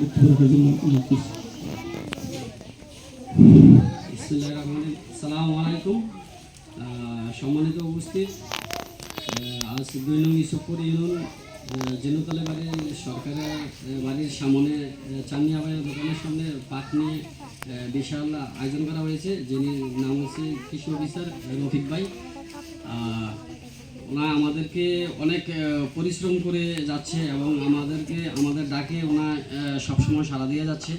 বক্তব্য রাখার জন্য আসসালামু আলাইকুম। সম্মানিত উপস্থিত, আজ 2 নং ইসুফপুর ইউনিয়ন জেনুতলা বাড়ির সরকারের বাড়ির সামনে চান্দিয়া ভাইয়ের দোকানের সামনে পাট নিয়ে বিশাল আয়োজন করা হয়েছে, যিনি নাম হচ্ছে কৃষি অফিসার রফিক ভাই। ওনা আমাদেরকে অনেক পরিশ্রম করে যাচ্ছে এবং আমাদের ডাকে ওনা সবসময় সাড়া দিয়ে যাচ্ছে।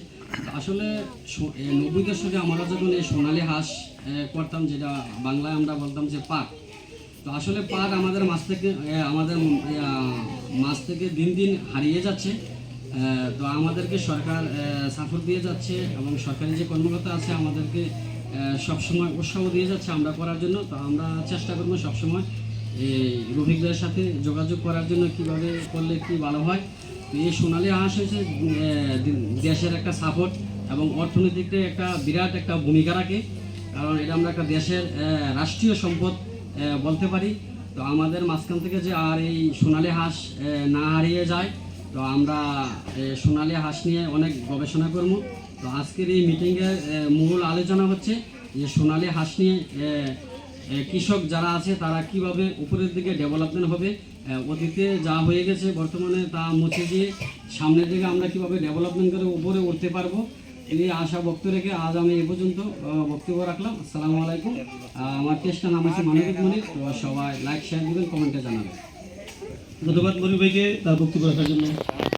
আসলে 90 দশকে আমরা যখন এই সোনালী হাঁস করতাম, যেটা বাংলায় আমরা বলতাম যে পাট, তো আসলে পাট আমাদের মাছ থেকে দিন দিন হারিয়ে যাচ্ছে। তো আমাদেরকে সরকার সাপোর্ট দিয়ে যাচ্ছে এবং সরকারি যে কর্মকর্তা আছে আমাদেরকে সবসময় উৎসাহ দিয়ে যাচ্ছে আমরা করার জন্য। তো আমরা চেষ্টা করবো সবসময় এই রফিকদের সাথে যোগাযোগ করার জন্য, কিভাবে করলে কি ভালো হয়। তো এই সোনালী হাঁস হয়েছে দেশের একটা সাপোর্ট এবং অর্থনীতিতে একটা বিরাট একটা ভূমিকা রাখে, কারণ এটা আমরা একটা দেশের রাষ্ট্রীয় সম্পদ বলতে পারি। তো আমাদের মাঝখান থেকে যে আর এই সোনালী হাঁস না হারিয়ে যায়, তো আমরা সোনালী হাঁস নিয়ে অনেক গবেষণা করব। তো আজকের এই মিটিংয়ের মূল আলোচনা হচ্ছে যে সোনালী হাঁস নিয়ে কৃষক যারা আছে তারা কিভাবে উপরের দিকে ডেভেলপমেন্ট হবে, অতীতে যা হয়ে গেছে বর্তমানে তা মুছে দিয়ে সামনের দিকে আমরা কিভাবে ডেভেলপমেন্ট করে উপরে উঠতে পারবো, এই আশা বক্তব্য রেখে আজ আমি এই পর্যন্ত বক্তব্য রাখলাম। আসসালামু আলাইকুম। আমার পেজটার নাম আছে মানবিক মনির। তো সবাই লাইক শেয়ার দিবেন, কমেন্টে জানাবেন। ধন্যবাদ মনির ভাইকে তার বক্তব্য রাখার জন্য।